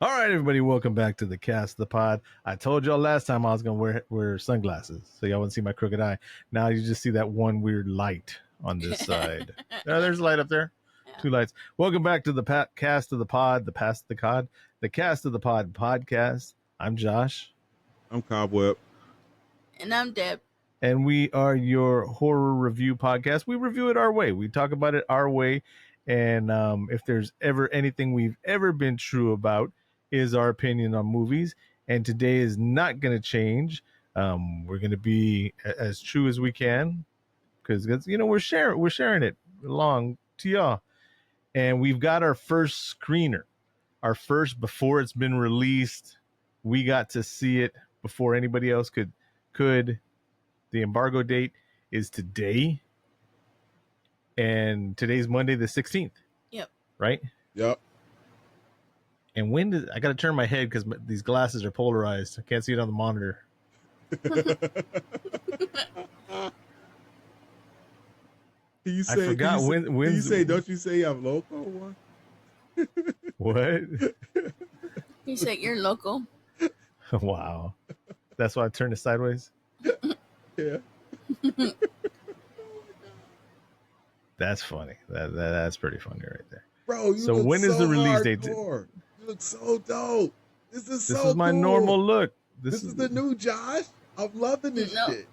All right, everybody, welcome back to the cast of the pod. I told y'all last time I was gonna wear sunglasses, so y'all wouldn't see my crooked eye. Now you just see that one weird light on this side. There's a light up there. Yeah. Two lights. Welcome back to the cast of the pod, the cast of the pod podcast. I'm Josh, I'm Cobweb. And I'm Deb. and we are your horror review podcast. We review it our way. We talk about it our way, and if there's ever anything we've ever been true about, is our opinion on movies, and today is not going to change. We're going to be as true as we can because we're sharing it along to y'all, and we've got our first screener, our first before it's been released. We got to see it before anybody else could. The embargo date is today, and today's Monday the 16th. Yep. Right. Yep. And when did I got to turn my head because these glasses are polarized? I can't see it on the monitor. I forgot when you say, don't you say I'm local one? What? You said you're local. Wow. That's why I turned it sideways. Yeah. That's funny. That's pretty funny right there. Bro, you so look when so is the release date? You look so dope. This is my cool. normal look. This is the new Josh. I'm loving this shit.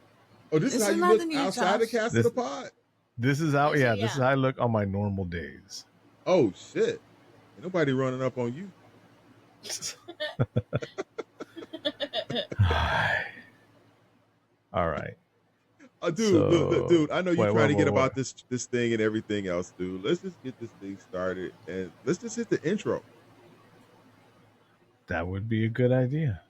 Oh, this is how is you not look the new outside the Josh. cast of the pod. This is how this is how I look on my normal days. Oh shit. Ain't nobody running up on you. All right. Dude, I know you're trying to get about this thing and everything else, dude. Let's just get this thing started and let's just hit the intro. That would be a good idea.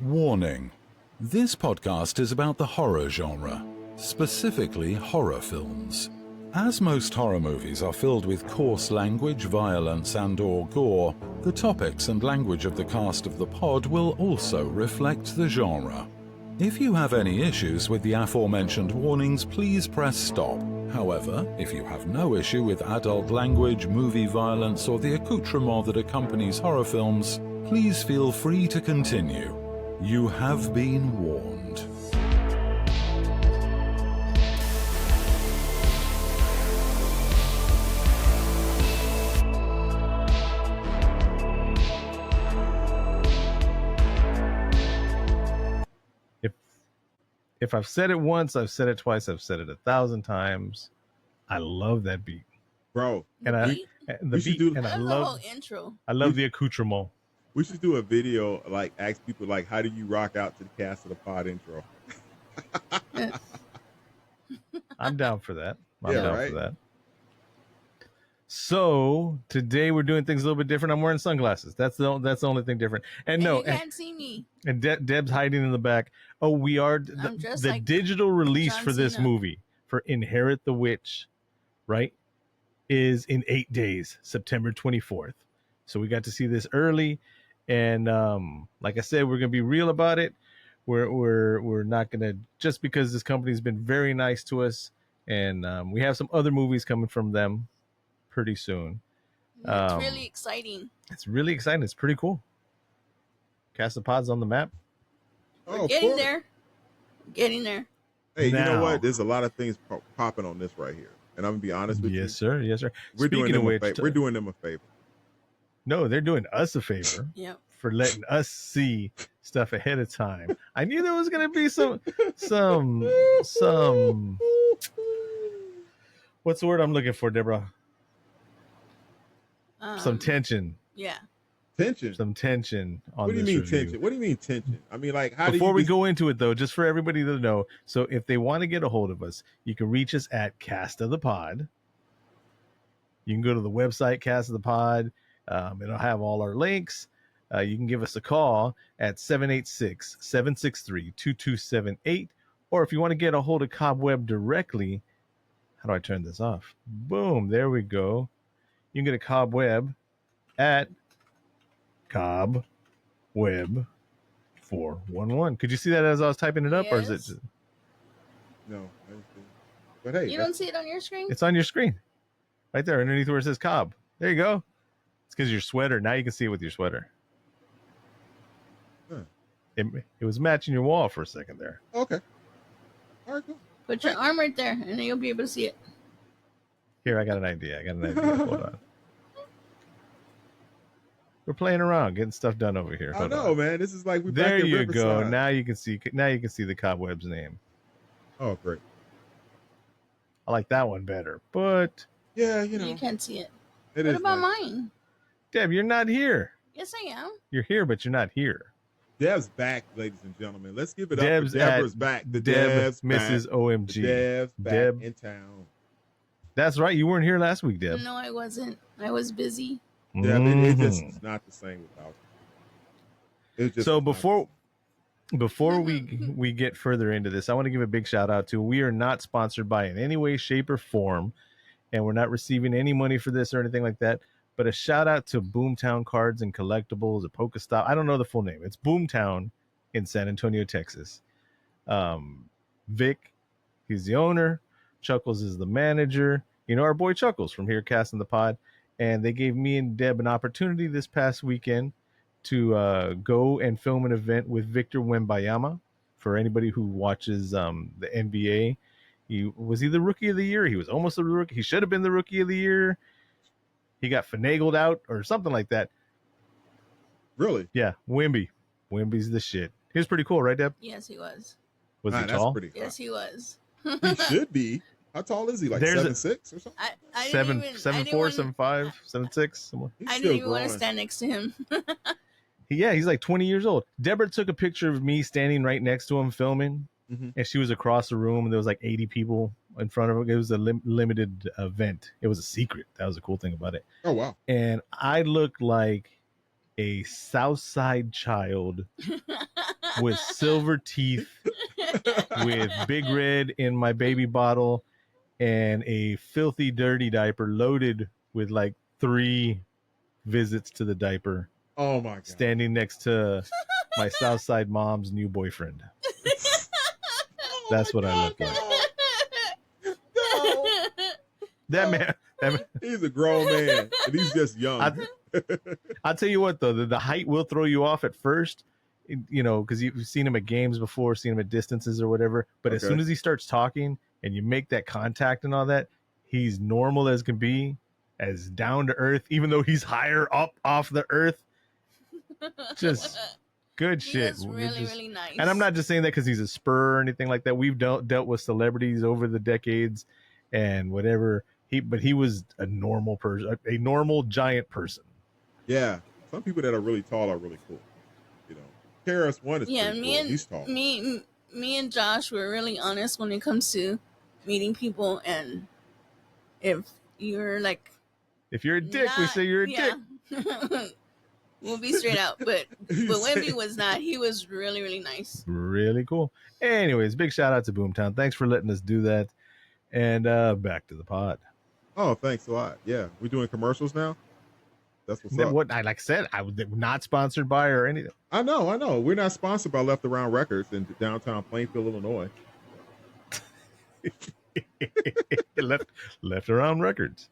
Warning. This podcast is about the horror genre, specifically horror films. As most horror movies are filled with coarse language, violence and/or gore, the topics and language of the cast of the pod will also reflect the genre. If you have any issues with the aforementioned warnings, please press stop. However, if you have no issue with adult language, movie violence, or the accoutrement that accompanies horror films, please feel free to continue. You have been warned. If I've said it once, I've said it twice, I've said it 1,000 times. I love that beat, bro. And I love the whole intro. I love the accoutrement. We should do a video, like ask people, like, how do you rock out to the cast of the pod intro? I'm down for that. I'm Yeah, down right? for that. So today we're doing things a little bit different. I'm wearing sunglasses. That's the only thing different. And no, you can't see me. And Deb's hiding in the back. Oh, we are the like digital release John for this Cena. movie for Inherit the Witch, right? Is in 8 days, September 24th. So we got to see this early, and like I said, we're gonna be real about it. We're not gonna, just because this company's been very nice to us, and we have some other movies coming from them pretty soon. It's really exciting. It's really exciting. It's pretty cool. Cast of Pods on the map. Oh, Getting there. Getting there. Hey, Now. you know what? There's a lot of things popping on this right here, and I'm gonna be honest with you. Yes, sir. Yes, sir. We're Speaking doing of them which, we're doing them a favor. No, they're doing us a favor. Yep. For letting us see stuff ahead of time. I knew there was going to be some what's the word I'm looking for, Deborah? Some tension. Yeah. Tension. Some tension on What do you this mean review. tension? What do you mean tension? I mean, like, Before we go into it, though, just for everybody to know, so if they want to get a hold of us, you can reach us at Cast of the Pod. You can go to the website, Cast of the Pod. It'll have all our links. You can give us a call at 786-763-2278. Or if you want to get a hold of Cobweb directly, how do I turn this off? Boom, there we go. You can get a Cobweb at Cobweb411. Could you see that as I was typing it up? Yes. Or is it just... No, I didn't see it. But hey, You don't see it on your screen? It's on your screen. Right there, underneath where it says Cobb. There you go. It's because your sweater. Now you can see it with your sweater. Huh. It was matching your wall for a second there. Okay. All right, cool. Put your arm right there, and then you'll be able to see it. Here, I got an idea. Hold on. We're playing around, getting stuff done over here. I know, man. This is like we there back in you Riverside. go. Now you can see. Now you can see the Cobweb's name. Oh, great. I like that one better, but yeah, you know, you can't see it. What about mine? Deb, you're not here. Yes, I am. You're here, but you're not here. Deb's back, ladies and gentlemen. Let's give it up for Deborah's back. The Deb's Mrs. back. OMG. The Deb's back Deb in town. That's right. You weren't here last week, Deb. No, I wasn't. I was busy. Deb, it just is not the same without you. It's just so before we get further into this, I want to give a big shout out to, we are not sponsored by in any way, shape, or form, and we're not receiving any money for this or anything like that. But a shout out to Boomtown Cards and Collectibles, a Pokestop. I don't know the full name. It's Boomtown in San Antonio, Texas. Vic, he's the owner. Chuckles is the manager. You know, our boy Chuckles from here casting the pod. And they gave me and Deb an opportunity this past weekend to go and film an event with Victor Wembanyama. For anybody who watches the NBA, was he the rookie of the year? He was almost the rookie. He should have been the rookie of the year. He got finagled out or something like that. Really? Yeah, Wemby. Wemby's the shit. He was pretty cool, right, Deb? Yes, he was. Was he tall? Pretty yes, he was. He should be. How tall is he? Like 7'6" or something? I 7'4", 7'5", 7'6". I didn't even want to stand next to him. Yeah, he's like 20 years old. Deborah took a picture of me standing right next to him filming, and she was across the room, and there was like 80 people in front of her. It was a limited event. It was a secret. That was the cool thing about it. Oh, wow. And I looked like a South Side child with silver teeth, with Big Red in my baby bottle, and a filthy, dirty diaper loaded with like 3 visits to the diaper. Oh my God. Standing next to my South Side mom's new boyfriend. That's what I look like. No. That man. He's a grown man, and he's just young. I'll tell you what, though, the height will throw you off at first, you know, because you've seen him at games before, seen him at distances or whatever. But as soon as he starts talking and you make that contact and all that, he's normal as can be, as down to earth, even though he's higher up off the earth. Just good shit. He is really nice. And I'm not just saying that because he's a spur or anything like that. We've dealt with celebrities over the decades and whatever. But he was a normal person, a normal giant person. Yeah, some people that are really tall are really cool. You know, Cairns one is pretty cool. He's tall. Me and Josh were really honest when it comes to meeting people, and if you're a dick, we say you're a dick. We'll be straight out. But Wemby was not. He was really, really nice. Really cool. Anyways, big shout out to Boomtown. Thanks for letting us do that. And back to the pod. Oh, thanks a lot. Yeah, we're doing commercials now. That's what's up. What I said, I was not sponsored by or anything. I know. We're not sponsored by Left Around Records in downtown Plainfield, Illinois. left Around Records.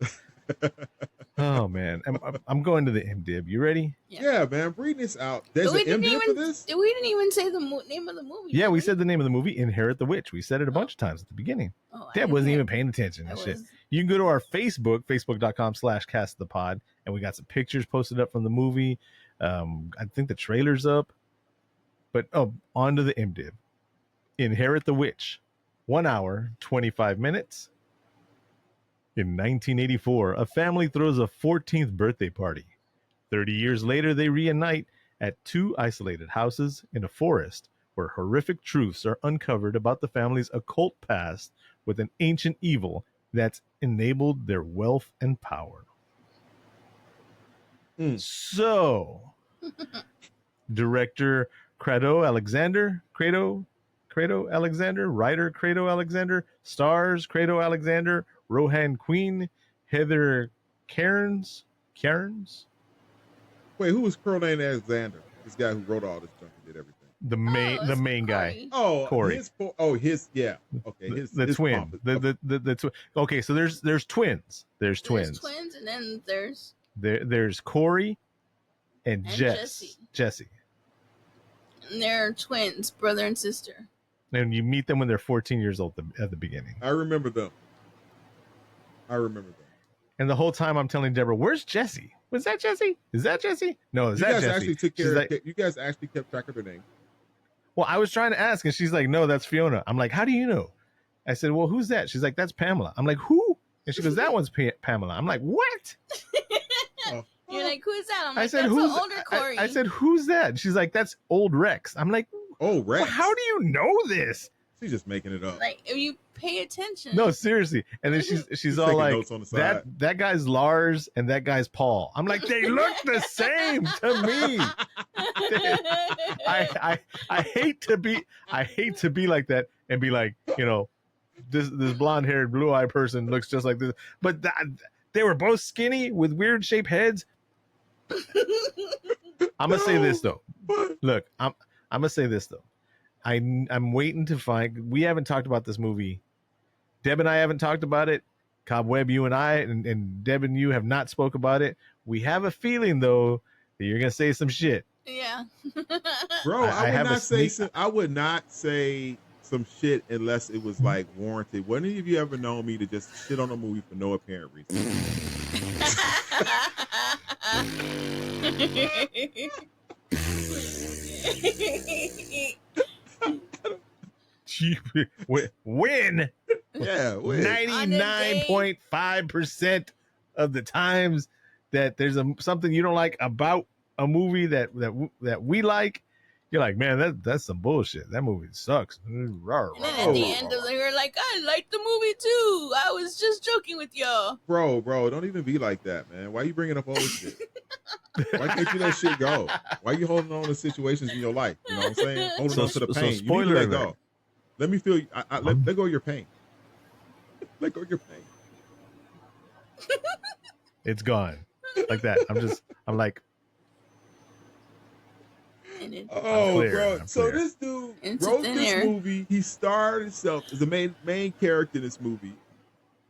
Oh man, I'm going to the MDib. You ready? Yeah, man. Read this out. There's an MDib for this? We didn't even say the name of the movie. Yeah, we said the name of the movie, Inherit the Witch. We said it a bunch of times at the beginning. Deb wasn't even paying attention and shit. You can go to our Facebook, facebook.com/castthepod, and we got some pictures posted up from the movie. I think the trailer's up. But on to the MDib. Inherit the Witch. 1 hour, 25 minutes. In 1984, a family throws a 14th birthday party. 30 years later, they reunite at 2 isolated houses in a forest where horrific truths are uncovered about the family's occult past with an ancient evil that's enabled their wealth and power. So, director Cradeaux Alexander, writer Cradeaux Alexander, stars Cradeaux Alexander, Rohan Queen, Heather Cairns. Wait, who was Cradeaux Alexander? This guy who wrote all this junk and did everything. the main guy. Oh, Corey. Yeah. Okay, the twin. The twin. Okay, so there's twins. There's twins, and then there's Corey and Jesse. And they're twins, brother and sister. And you meet them when they're 14 years old at the beginning. I remember them. And the whole time I'm telling Deborah, "Where's Jesse? Was that Jesse? Is that Jesse? No, is that Jesse?" Actually took care of you guys actually kept track of their name. Well, I was trying to ask, and she's like, "No, that's Fiona." I'm like, "How do you know?" I said, "Well, who's that?" She's like, "That's Pamela." I'm like, "Who?" And she goes, "That one's Pamela." I'm like, "What?" You're like, "Who's that?" I'm like, I said, "That's "Who's older Corey." I said, "Who's that?" And she's like, "That's old Rex." I'm like, "Oh, Rex? Well, how do you know this?" She's just making it up. Like, if you pay attention. No, seriously. And then she's all like, that guy's Lars and that guy's Paul. I'm like, they look the same to me. I hate to be like that and be like, this blonde haired, blue eyed person looks just like this. But they were both skinny with weird shaped heads. I'm gonna say this though. Look, I'm gonna say this though. I'm waiting to find. We haven't talked about this movie. Deb and I haven't talked about it. Cobweb, you and I, and Deb and you have not spoke about it. We have a feeling though that you're gonna say some shit. Yeah, bro. I would not say some shit unless it was like warranted. When have you ever known me to just shit on a movie for no apparent reason? Win. Yeah, 99.5% of the times that there's something you don't like about a movie that we like, you're like, man, that's some bullshit. That movie sucks. And then at the end of it, you're like, I like the movie too. I was just joking with y'all. Bro, don't even be like that, man. Why you bringing up old shit? Why can't you let shit go? Why you holding on to situations in your life? You know what I'm saying? Holding on to the pain. You need to let go. Let me feel. Let go of your pain. Let go of your pain. It's gone, like that. I'm like, bro. So this dude wrote this movie. He starred himself as the main character in this movie,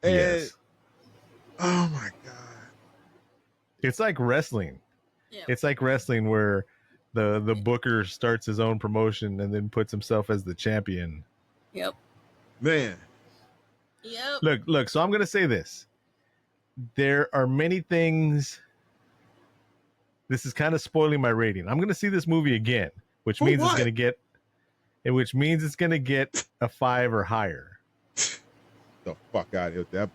and oh my god, it's like wrestling. Yeah. It's like wrestling where the booker starts his own promotion and then puts himself as the champion. Yep. Man. Yep. Look. So I'm gonna say this. There are many things. This is kind of spoiling my rating. I'm gonna see this movie again, which means it's gonna get a 5 or higher. The fuck out of here with that.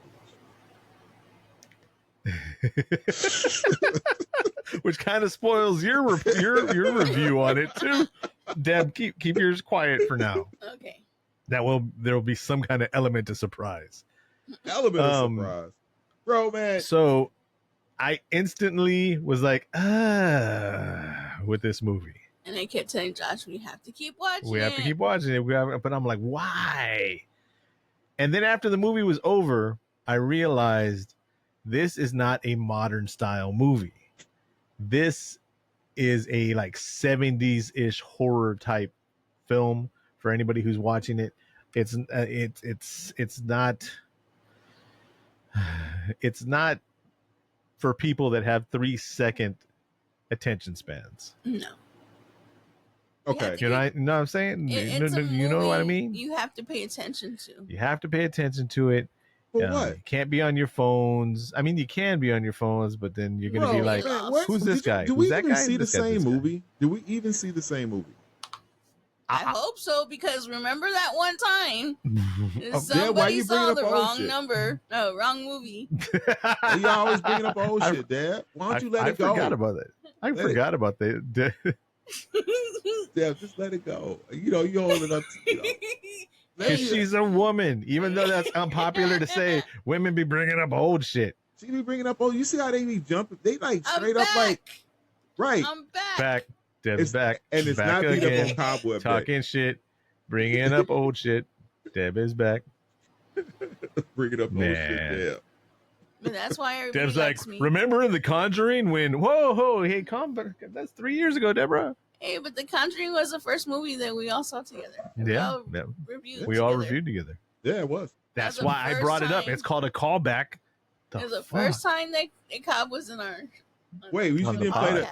Which kind of spoils your review on it too. Deb, keep yours quiet for now. Okay. There will be some kind of element of surprise. Surprise. Bro, man. So I instantly was like, with this movie. And I kept telling Josh, we have to keep watching it. We have to keep watching it. But I'm like, why? And then after the movie was over, I realized this is not a modern style movie. This is a like 70s-ish horror type film for anybody who's watching it. It's not for people that have 3-second attention spans. No. Okay. You know what I'm saying? You know what I mean? You have to pay attention to. You have to pay attention to it. What? You can't be on your phones. I mean, you can be on your phones, but then you're going to be like, who's this guy? Do we even see the same movie? Do we even see the same movie? I hope so, because remember that one time somebody saw the wrong number, wrong movie. You always bringing up old shit, Dad. Why don't you let it go? I forgot about that. I forgot about that. Dad, just let it go. You hold it up. Because she's a woman, even though that's unpopular to say. Women be bringing up old shit. She be bringing up old. You see how they be jumping? They like straight up like, right? I'm back. Back. Deb's back. And it's back not beat again, up on Cobweb. Talking shit, bringing up old shit. Deb is back. Bringing up old shit, Deb. But that's why everybody Deb's likes like, me. Remember in The Conjuring when, whoa, hey, come back. That's 3 years ago, Deborah. Hey, but The Conjuring was the first movie that we all saw together. Yeah, we all reviewed together. Yeah, it was. That's why I brought it up. It's called a callback. It was the first time that Cobb was in our. Wait, we should have played it.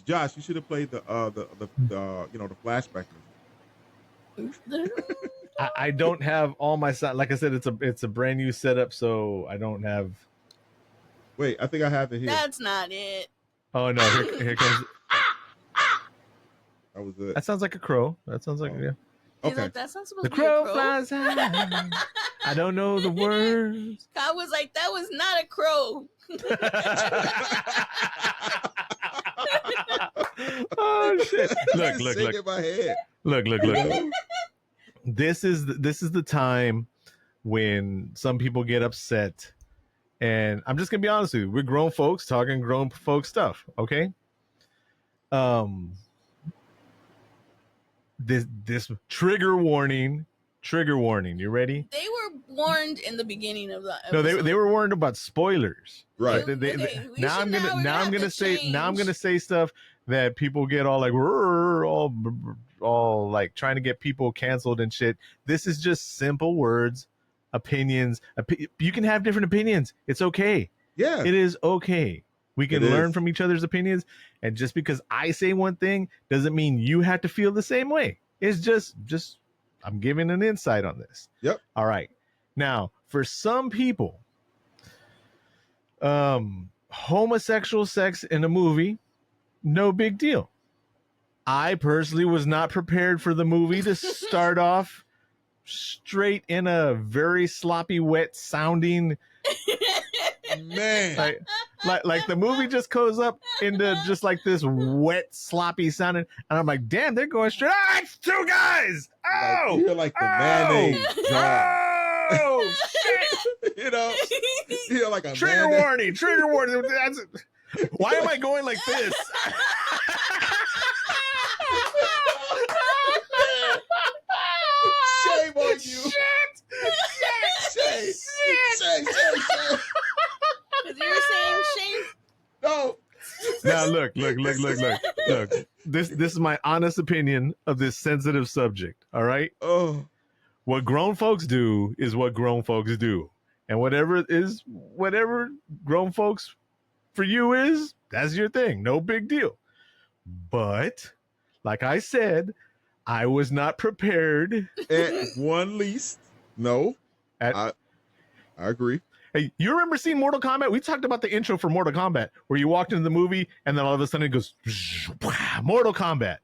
Josh, you should have played the flashback music. I don't have all my sound. Like I said, it's a brand new setup, so I don't have. Wait, I think I have it here. That's not it. Oh no! Here comes. That was it. That sounds like a crow. That sounds like yeah. Okay. Like, that's not supposed the to be a crow. flies high. I don't know the words. Cobb was like, that was not a crow. Oh shit! Look! In my head. Look! This is the time when some people get upset, and I'm just gonna be honest with you. We're grown folks talking grown folk stuff. Okay. This trigger warning. You ready? They were warned in the beginning of the episode. No, they were warned about spoilers. Right. Now I'm gonna say stuff that people get all like all like trying to get people canceled and shit. This is just simple words, opinions. You can have different opinions. It's okay. Yeah. It is okay. We can learn from each other's opinions, and just because I say one thing doesn't mean you have to feel the same way. It's just I'm giving an insight on this. Yep. All right. Now, for some people, homosexual sex in a movie, no big deal. I personally was not prepared for the movie to start off straight in a very sloppy, wet sounding man. Like the movie just goes up into just like this wet, sloppy sounding, and I'm like, damn, they're going straight. Ah, it's two guys. Oh, you're like the mayonnaise jar. Oh shit! You're like a trigger warning. Why am I going like this? Shame on you. Shit. Because you were saying shame. No. Now look. This is my honest opinion of this sensitive subject. All right. Oh. What grown folks do is what grown folks do, and whatever grown folks for you is, that's your thing. No big deal. But like I said, I was not prepared. At one least, no. I agree. Hey, you remember seeing Mortal Kombat? We talked about the intro for Mortal Kombat, where you walked into the movie and then all of a sudden it goes, Mortal Kombat.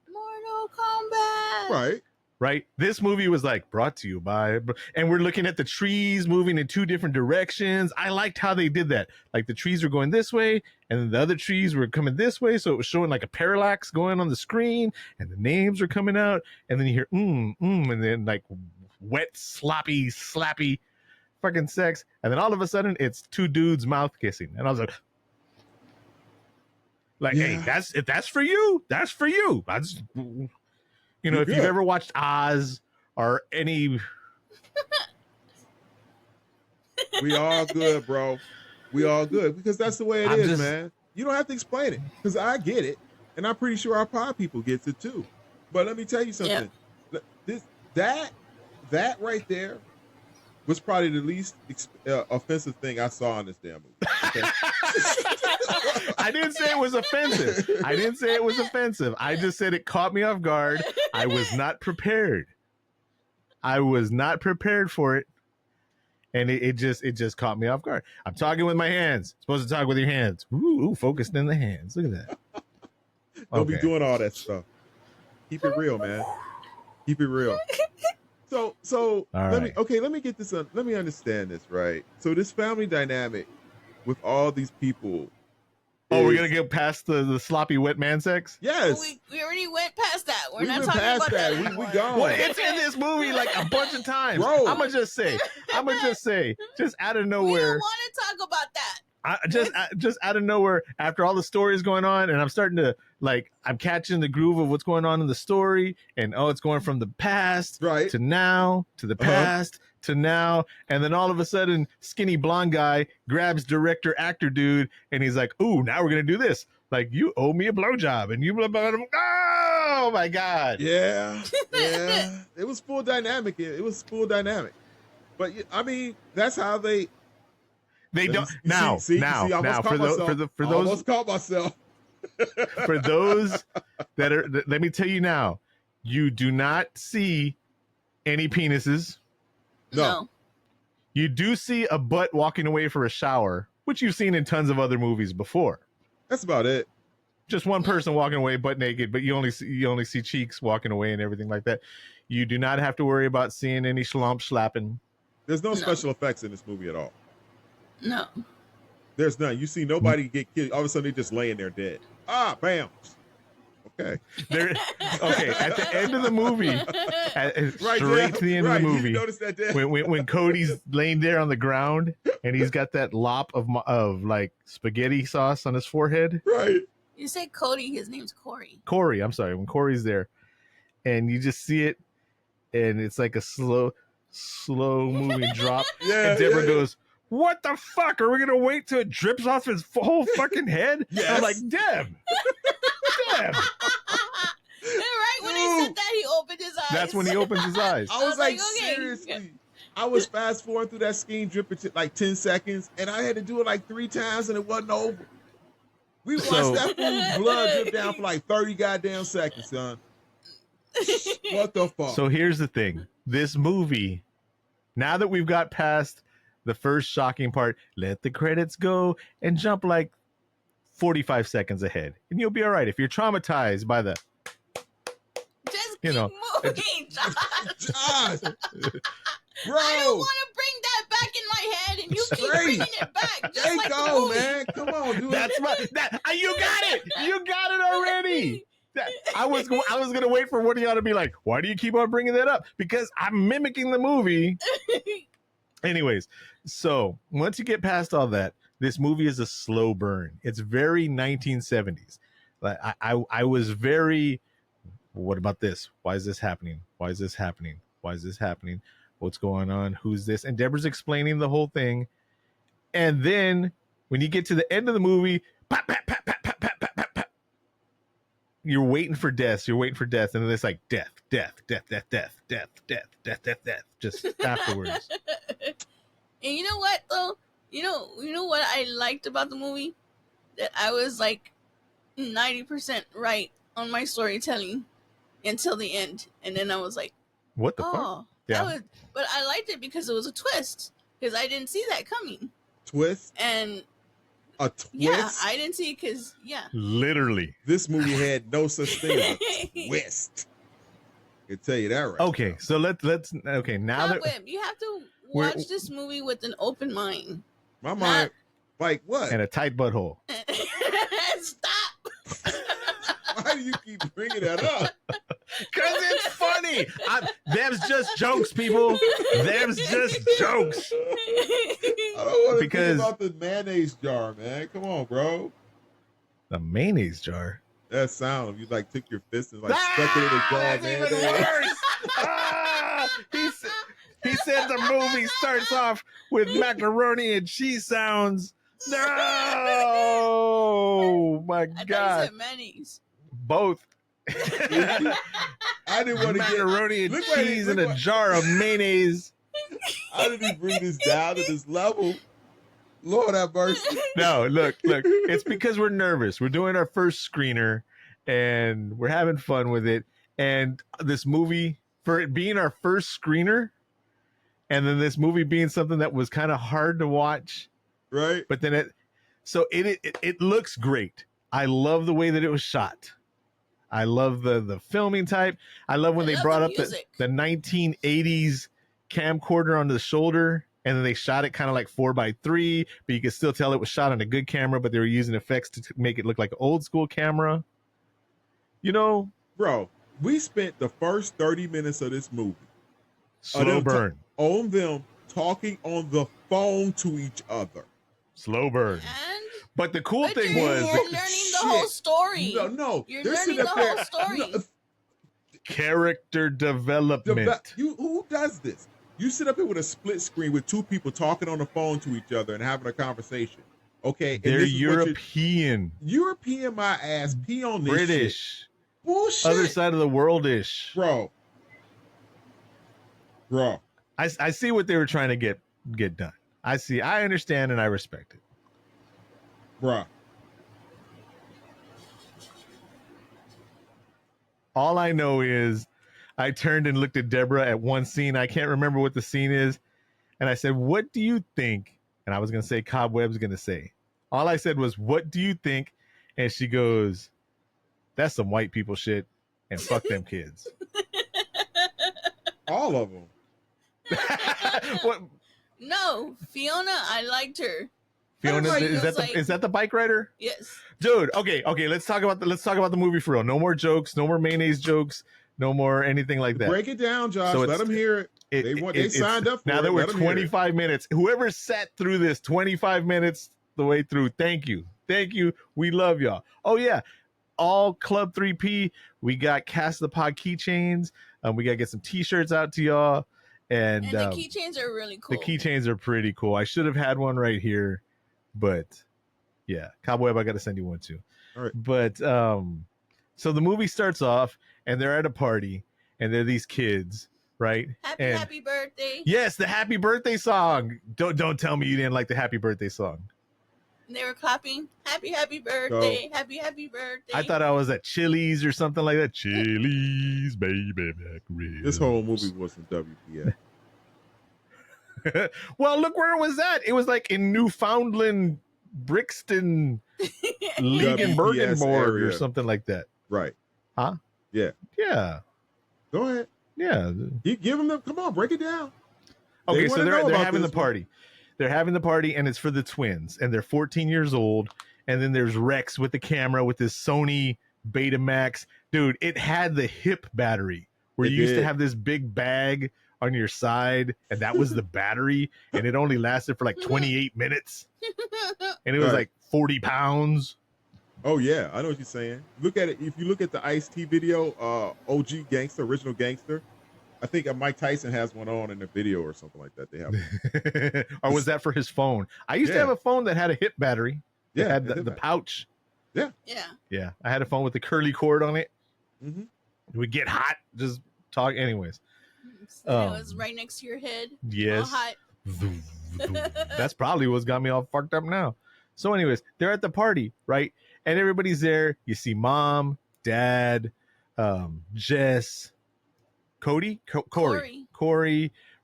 Right? This movie was like brought to you by, and we're looking at the trees moving in two different directions. I liked how they did that. Like the trees were going this way and then the other trees were coming this way. So it was showing like a parallax going on the screen and the names are coming out. And then you hear, and then like wet, sloppy, slappy fucking sex. And then all of a sudden it's two dudes mouth kissing. And I was like, hey, if that's for you, that's for you. If you've ever watched Oz or any... We all good, bro. We all good. Because that's the way it is, man. You don't have to explain it. Because I get it. And I'm pretty sure our pod people gets it too. But let me tell you something. That right there was probably the least offensive thing I saw in this damn movie. Okay? I didn't say it was offensive. I just said it caught me off guard. I was not prepared. For it. And it just caught me off guard. I'm talking with my hands. Supposed to talk with your hands. Ooh, focused in the hands. Look at that. Don't be doing all that stuff. Keep it real, man. Keep it real. So let me get this. Let me understand this, right? So this family dynamic with all these people. Oh, we're gonna get past the sloppy wet man sex? Yes. Well, we already went past that. We're not talking about that. We gone. Well, it's in this movie like a bunch of times. Bro. I'm gonna just say, just out of nowhere. We don't want to talk about that. Just out of nowhere, after all the stories going on, and I'm starting to I'm catching the groove of what's going on in the story, and it's going from the past to now to the past to now, and then all of a sudden, skinny blonde guy grabs director actor dude, and he's like, "Ooh, now we're gonna do this. Like, you owe me a blowjob," and you blah blah blah. Oh my God. Yeah. It was full dynamic. It was full dynamic. But I mean, that's how they don't now. I almost caught myself. For those that are, let me tell you now, you do not see any penises. No. You do see a butt walking away for a shower, which you've seen in tons of other movies before. That's about it. Just one person walking away butt naked, but you only see cheeks walking away and everything like that. You do not have to worry about seeing any schlump slapping. There's no special effects in this movie at all. No. There's none. You see nobody get killed. All of a sudden, they're just laying there dead. Ah, bam. Okay. At the end of the movie, straight to the end of the movie, you notice that when Cody's laying there on the ground and he's got that lop of like spaghetti sauce on his forehead. Right. You say Cody, his name's Corey. Corey, I'm sorry. When Corey's there, and you just see it, and it's like a slow moving drop. And Deborah goes, "What the fuck? Are we gonna wait till it drips off his whole fucking head?" Yes. I'm like, Deb. And right when he said that, he opened his eyes. That's when he opens his eyes. I was like, okay. seriously. I was fast forwarding through that scheme dripping like 10 seconds, and I had to do it like 3 times, and it wasn't over. We watched that fool's blood drip down for like 30 goddamn seconds, son. What the fuck? So here's the thing. This movie, now that we've got past the first shocking part, let the credits go and jump like 45 seconds ahead. And you'll be all right. If you're traumatized by the... Just keep moving, Josh. Bro. I don't want to bring that back in my head, and you keep bringing it back. Just like go, the movie. man. Come on, dude. That's you got it. You got it already. I was gonna wait for one of y'all to be like, why do you keep on bringing that up? Because I'm mimicking the movie. Anyways, so once you get past all that, this movie is a slow burn. It's very 1970s. Like I was very, what about this? Why is this happening? Why is this happening? Why is this happening? What's going on? Who's this? And Deborah's explaining the whole thing. And then when you get to the end of the movie, pop, pop, pop, pop, pop, pop, pop, pop, pop, you're waiting for death. You're waiting for death. And then it's like death, death, death, death, death, death, death, death, death, death, just afterwards. And you know what, though? You know what I liked about the movie? That I was like 90% right on my storytelling until the end. And then I was like, what the fuck? Yeah. But I liked it because it was a twist. Because I didn't see that coming. Twist? And a twist? Yeah, I didn't see it because, literally. This movie had no such thing as a twist. I can tell you that right Okay, now. so let's now that you have to watch this movie with an open mind. My mind, like what? And a tight butthole. Stop. Why do you keep bringing that up? Because it's funny. Them's just jokes, people. Them's just jokes. I don't want to think about the mayonnaise jar, man. Come on, bro. The mayonnaise jar? That sound of you like took your fist and like stuck it in the jar, man. Even worse. He said the movie starts off with macaroni and cheese sounds. No, my God. I thought you said mayonnaise. Both. I didn't want to get macaroni and cheese in a jar of mayonnaise. How did he bring this down to this level? Lord have mercy. No, look. It's because we're nervous. We're doing our first screener and we're having fun with it. And this movie, for it being our first screener, and then this movie being something that was kind of hard to watch. Right. But then it looks great. I love the way that it was shot. I love the filming type. I love when they brought up the 1980s camcorder on the shoulder, and then they shot it kind of like 4:3, but you could still tell it was shot on a good camera, but they were using effects to make it look like an old school camera. You know? Bro, we spent the first 30 minutes of this movie slow burn on them talking on the phone to each other. Slow burn. But the cool thing was you're learning the whole story. No, you're learning the whole story. Character development. Who does this? You sit up here with a split screen with two people talking on the phone to each other and having a conversation. Okay, they're European. European, my ass. Pee on this. British. Shit. Bullshit. Other side of the world-ish. Bro. I see what they were trying to get done. I understand and I respect it. Bruh. All I know is I turned and looked at Deborah at one scene. I can't remember what the scene is. And I said, what do you think? And I was going to say, Cobweb's going to say. All I said was, what do you think? And she goes, that's some white people shit. And fuck them kids. All of them. What? No, Fiona, I liked her. Fiona, is that the bike rider? Yes. Dude, okay, let's talk about the movie for real. No more jokes, no more mayonnaise jokes, no more anything like that. Break it down, Josh. Let them hear it. They signed up for it. Now that we're 25 minutes. Whoever sat through this 25 minutes the way through, thank you. Thank you. We love y'all. Oh yeah. All Club 3P. We got Cast the Pod keychains. We gotta get some t-shirts out to y'all. And the keychains are really cool. The keychains are pretty cool. I should have had one right here, but yeah, Cobweb, I got to send you one too. All right. But so the movie starts off, and they're at a party, and they're these kids, right? Happy birthday! Yes, the happy birthday song. Don't tell me you didn't like the happy birthday song. And they were clapping, happy birthday, happy birthday. I thought I was at Chili's or something like that. Chili's, baby back ribs. This whole movie wasn't WPA. Well, look where it was at. It was like in Newfoundland, Brixton, Liebenbergenborg or something like that. Right. Huh? Yeah. Yeah. Go ahead. Yeah. You give them come on, break it down. Okay, so they're having the party. They're having the party, and it's for the twins, and they're 14 years old. And then there's Rex with the camera with this Sony Betamax. Dude, it had the hip battery where you used to have this big bag on your side, and that was the battery, and it only lasted for like 28 minutes. And it was like 40 pounds. Oh, yeah. I know what you're saying. Look at it. If you look at the Ice-T video, OG Gangster, Original Gangster, I think Mike Tyson has one on in the video or something like that. They have. Or was that for his phone? I used to have a phone that had a hip battery. It had the pouch. Yeah. Yeah. I had a phone with the curly cord on it. Mm-hmm. It would get hot. Just talk. Anyways. So it was right next to your head. Yes. All hot. That's probably what's got me all fucked up now. So anyways, they're at the party, right? And everybody's there. You see mom, dad, Jess, Corey,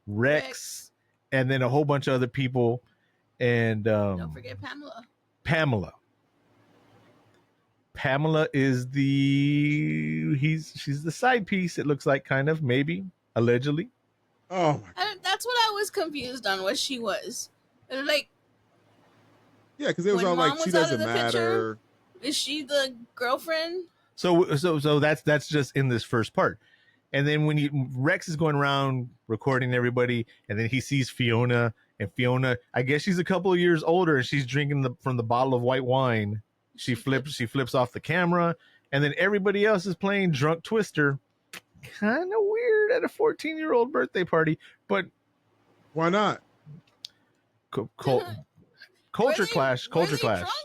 Rex, and then a whole bunch of other people. And don't forget Pamela. Pamela is she's the side piece, it looks like, kind of, maybe, allegedly. Oh my God. That's what I was confused on, what she was. Like, yeah, because it was all like she doesn't matter. Is she the girlfriend? So that's just in this first part. And then when Rex is going around recording everybody, and then he sees Fiona, and Fiona, I guess she's a couple of years older, and she's drinking from the bottle of white wine. She flips off the camera, and then everybody else is playing Drunk Twister. Kind of weird at a 14-year-old birthday party, but why not? Culture clash.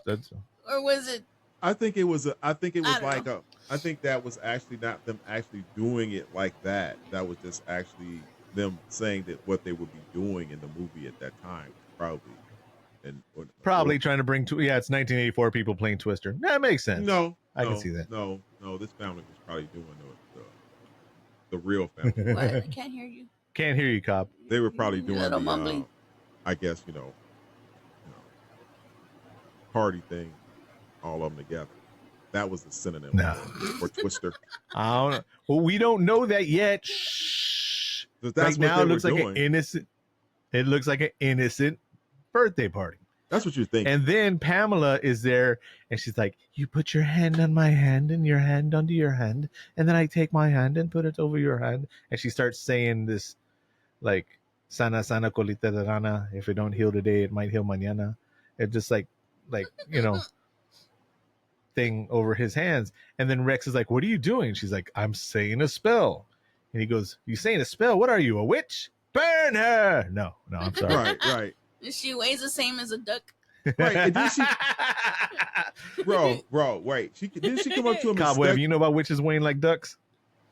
That's, or was it? I think it was I think that was actually not them actually doing it like that. That was just actually them saying that what they would be doing in the movie at that time, probably. Probably trying to bring it's 1984 people playing Twister. That makes sense. I can see that. No, this family was probably doing the real family. What? I can't hear you. Can't hear you, Cop. They were probably doing the I guess party thing, all of them together. That was the synonym for Twister. I don't know. Well, we don't know that yet. Shh. That's right now, it looks like an innocent. It looks like an innocent birthday party. That's what you're thinking. And then Pamela is there, and she's like, "You put your hand on my hand, and your hand under your hand, and then I take my hand and put it over your hand." And she starts saying this, like, "Sana sana colita de rana. If it don't heal today, it might heal mañana." It just like thing over his hands. And then Rex is like, "What are you doing?" She's like, "I'm saying a spell." And he goes, "You saying a spell? What are you, a witch? Burn her!" No, I'm sorry. Right. She weighs the same as a duck. Right. And then bro, wait. Didn't she come up to him? Cobweb, you know about witches weighing like ducks?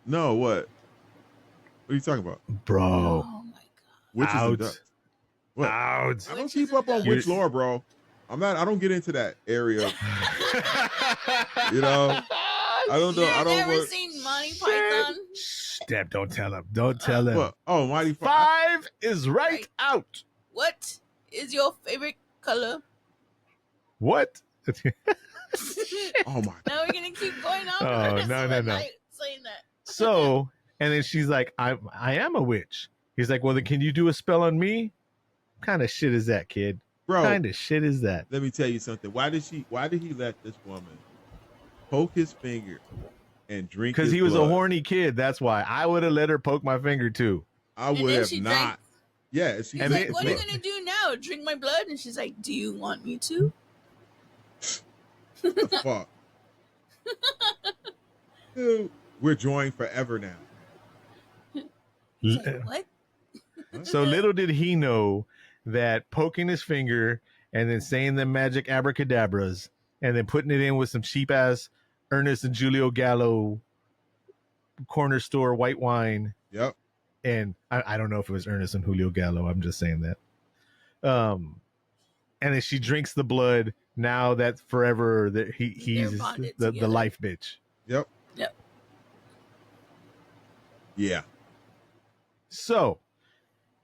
No, what? What are you talking about, bro? Oh my god, witches and ducks. What? Out. I don't keep up on witch lore, bro. I don't get into that area. You know, I don't know. I don't. Never seen Monty Python. Deb, don't tell him. Don't tell him. What? Oh, Mighty 5 is right out. What is your favorite color? What? Oh my. Now we're gonna keep going on. Oh, no. Saying that. So, and then she's like, I am a witch. He's like, well, then can you do a spell on me? What kind of shit is that, kid? Bro, what kind of shit is that? Let me tell you something. Why did he let this woman poke his finger and drink? Because he was a horny kid. That's why. I would have let her poke my finger too. I would have not. Drank. Yeah. He's like, what are you gonna do now? Drink my blood? And she's like, do you want me to? What the fuck? Dude, we're joined forever now. Like, what? So little did he know that poking his finger and then saying the magic abracadabras and then putting it in with some cheap ass Ernest and Julio Gallo corner store white wine. Yep. And I don't know if it was Ernest and Julio Gallo. I'm just saying that. And then she drinks the blood. Now that's forever that he's the life bitch. Yep. Yep. Yeah. So,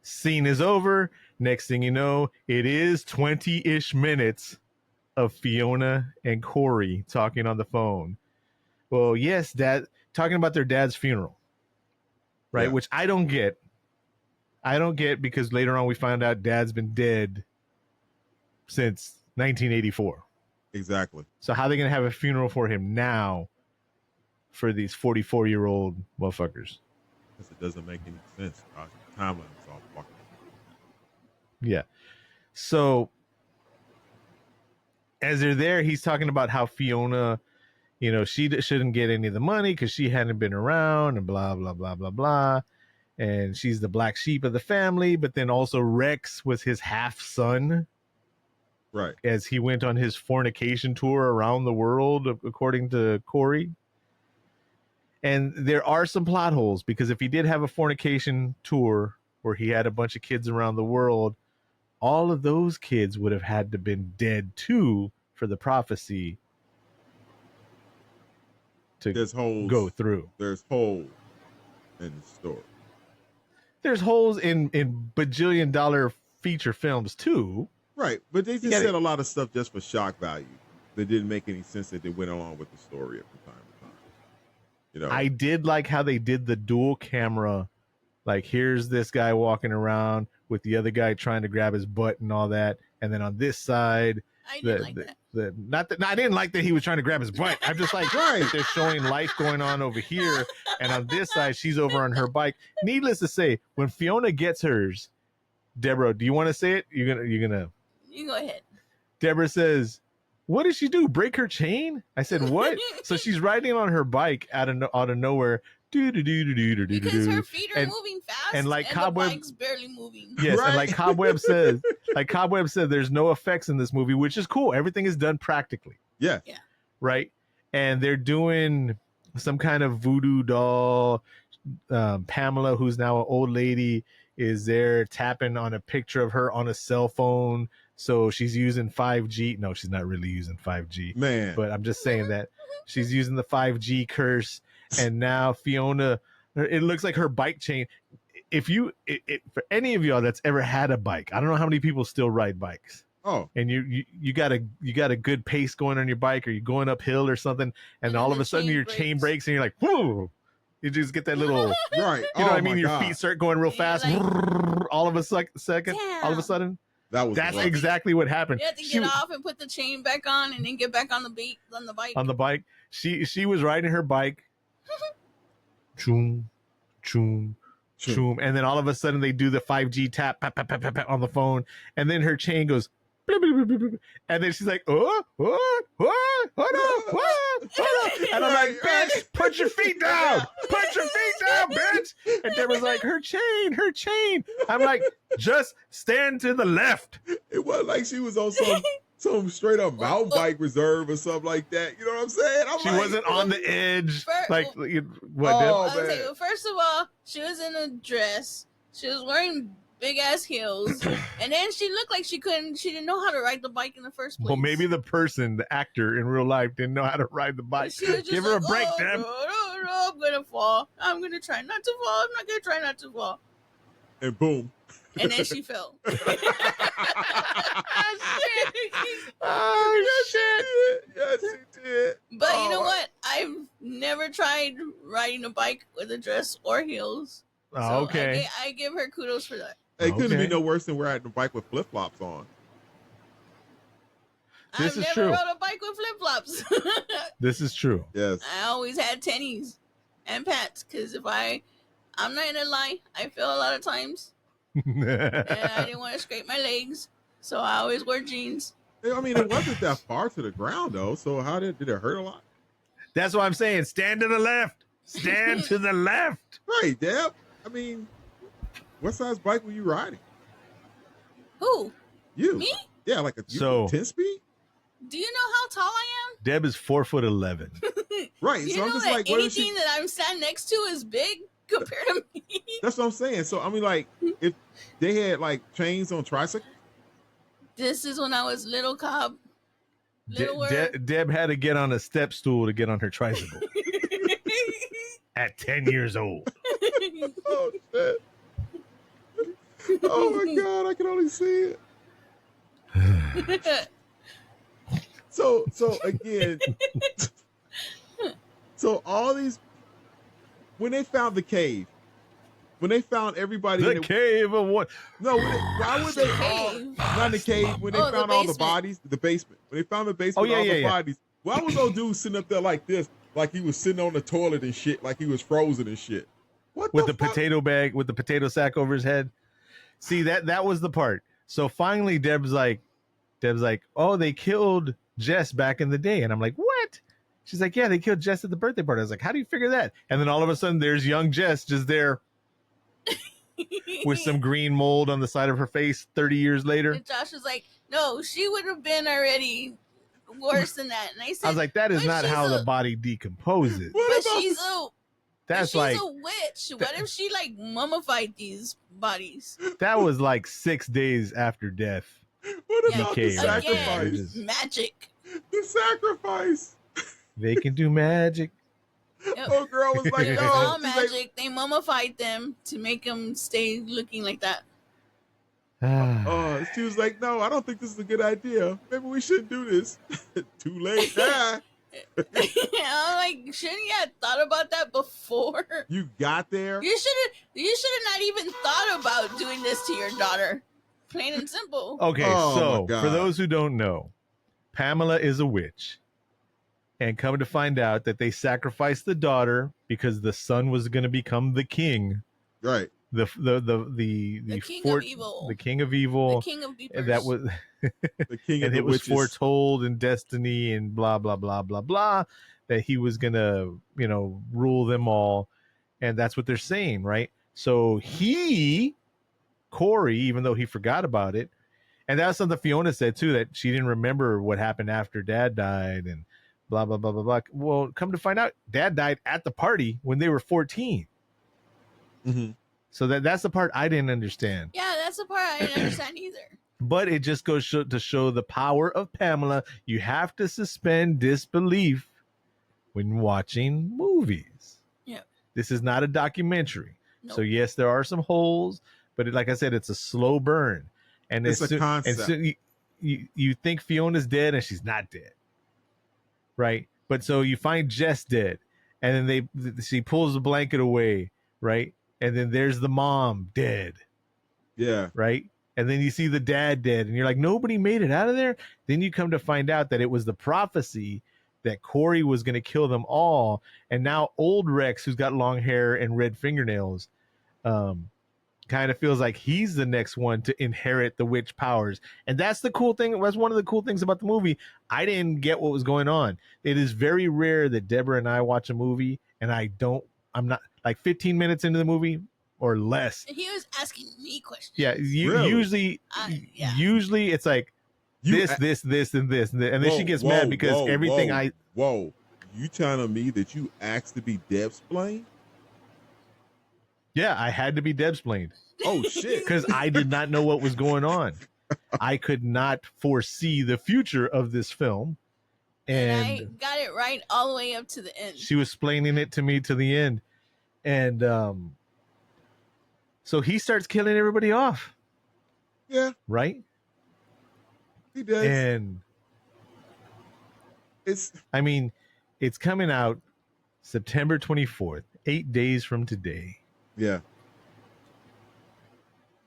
scene is over. Next thing you know, it is 20-ish minutes of Fiona and Corey talking on the phone. Well, yes, Dad, talking about their dad's funeral, right? Yeah. Which I don't get. I don't get because later on we find out Dad's been dead since 1984. Exactly. So how are they going to have a funeral for him now for these 44-year-old motherfuckers? Because it doesn't make any sense. The timeline is all fucked. Yeah. So as they're there, he's talking about how Fiona, you know, she shouldn't get any of the money because she hadn't been around and blah, blah, blah, blah, blah. And she's the black sheep of the family. But then also Rex was his half son. Right. As he went on his fornication tour around the world, according to Corey. And there are some plot holes because if he did have a fornication tour where he had a bunch of kids around the world, all of those kids would have had to been dead too for the prophecy to go through. There's holes in the story. There's holes in bajillion-dollar feature films too. Right, but they just said a lot of stuff just for shock value that didn't make any sense that they went along with the story from time to time. You know, I did like how they did the dual camera. Like, here's this guy walking around with the other guy trying to grab his butt and all that, and then on this side, I didn't like that. I didn't like that he was trying to grab his butt. I'm just like, right, they're showing life going on over here, and on this side, she's over on her bike. Needless to say, when Fiona gets hers, Deborah, do you want to say it? You're gonna. You go ahead. Deborah says, what did she do? Break her chain? I said, what? So she's riding on her bike out of nowhere. Because her feet are moving fast and like Cobweb, the bike's barely moving. Yes, right? And like Cobweb said, there's no effects in this movie, which is cool. Everything is done practically. Yeah. Right? And they're doing some kind of voodoo doll. Pamela, who's now an old lady, is there tapping on a picture of her on a cell phone. So she's using 5G. No, she's not really using 5G. Man. But I'm just saying that she's using the 5G curse. And now Fiona, it looks like her bike chain. If you, for any of y'all that's ever had a bike, I don't know how many people still ride bikes. Oh. And you got a good pace going on your bike, or you're going uphill or something, and all of a sudden your chain breaks and you're like, whoa. You just get that little, right? You know what I mean? Your feet start going real fast. Like, all of a sudden. That's exactly what happened. You have to get off and put the chain back on, and then get back on the bike. On the bike, she was riding her bike. Choom, choom, choom, and then all of a sudden they do the 5G tap, pat, pat, pat, pat, pat on the phone, and then her chain goes. And then she's like, what? And I'm like, bitch, put your feet down. Put your feet down, bitch. And Deborah's like, her chain. I'm like, just stand to the left. It was like she was on some some straight up mountain bike reserve or something like that. You know what I'm saying? She wasn't on the edge. First of all, she was in a dress. She was wearing big ass heels, and then she looked like she didn't know how to ride the bike in the first place. Well, maybe the actor in real life didn't know how to ride the bike. Give her a break, Deb. No, I'm gonna fall. I'm gonna try not to fall. I'm not gonna try not to fall. And boom. And then she fell. Oh, shit. Yes, she did. But you know what? I've never tried riding a bike with a dress or heels. Oh, okay. So I give her kudos for that. It couldn't be no worse than riding a bike with flip-flops on. I've never rode a bike with flip-flops. This is true. Yes. I always had tennies and pants because I'm not gonna lie, I fell a lot of times. And I didn't want to scrape my legs, so I always wore jeans. I mean, it wasn't that far to the ground, though, so how did it hurt a lot? That's what I'm saying. Stand to the left. Stand to the left. Right, Deb. I mean, what size bike were you riding? Who? You. Me? Yeah, like a 10 speed? Do you know how tall I am? Deb is 4'11". Right. Do so I'm just that like, anything that I'm standing next to is big compared to me? That's what I'm saying. So I mean, like, if they had like chains on tricycles. This is when I was little Cobb. Deb had to get on a step stool to get on her tricycle at 10 years old. Oh shit! Oh my god! I can only see it. So again, so all these, when they found the cave, when they found everybody, the cave of what? No, why would they all not the cave? When they found all the bodies, the basement. When they found the basement, all the bodies. Why was those dudes sitting up there like this, like he was sitting on the toilet and shit, like he was frozen and shit? What with the potato bag, with the potato sack over his head? See, that was the part. So finally, Deb's like, oh, they killed Jess back in the day, and I'm like, what? She's like, yeah, they killed Jess at the birthday party. I was like, how do you figure that? And then all of a sudden, there's young Jess just there with some green mold on the side of her face 30 years later. And Josh was like, no, she would have been already worse than that. And I said, I was like, that is not how the body decomposes. But she's a witch. What if she like mummified these bodies? That was like 6 days after death. What about the sacrifice? Again, magic. The sacrifice. They can do magic. Yep. Oh, girl was like, it's no, all magic. Like, they mummified them to make them stay looking like that. She was like, no, I don't think this is a good idea. Maybe we shouldn't do this. Too late. I'm like, shouldn't you have thought about that before? You got there? You should have not even thought about doing this to your daughter. Plain and simple. Okay, so for those who don't know, Pamela is a witch. And come to find out that they sacrificed the daughter because the son was going to become the king. Right. The king of evil. The king of evil. The king of beepers. That was the king and of it was witches. foretold in destiny and blah blah blah blah blah that he was gonna, rule them all. And that's what they're saying, right? So Corey, even though he forgot about it, and that's something Fiona said too, that she didn't remember what happened after Dad died and blah, blah, blah, blah, blah. Well, come to find out, Dad died at the party when they were 14. Mm-hmm. So that's the part I didn't understand. Yeah, that's the part I didn't understand either. But it just goes to show the power of Pamela. You have to suspend disbelief when watching movies. Yeah. This is not a documentary. Nope. So, yes, there are some holes, but like I said, it's a slow burn. And it's a concept. And you think Fiona's dead and she's not dead. Right. But so you find Jess dead, and then she pulls the blanket away. Right. And then there's the mom dead. Yeah. Right. And then you see the dad dead, and you're like, nobody made it out of there. Then you come to find out that it was the prophecy that Corey was going to kill them all. And now old Rex, who's got long hair and red fingernails, kind of feels like he's the next one to inherit the witch powers. And that's the cool thing. That's one of the cool things about the movie. I didn't get what was going on. It is very rare that Deborah and I watch a movie and I'm not like 15 minutes into the movie or less. He was asking me questions. Yeah. Really? Usually it's like, this, and this, and then she gets mad because everything you telling me that you asked to be Debsplained? Yeah, I had to be Debsplained. Oh shit! Because I did not know what was going on. I could not foresee the future of this film, and I got it right all the way up to the end. She was explaining it to me to the end, and so he starts killing everybody off. Yeah, right. He does, and it's coming out September 24th, 8 days from today. Yeah.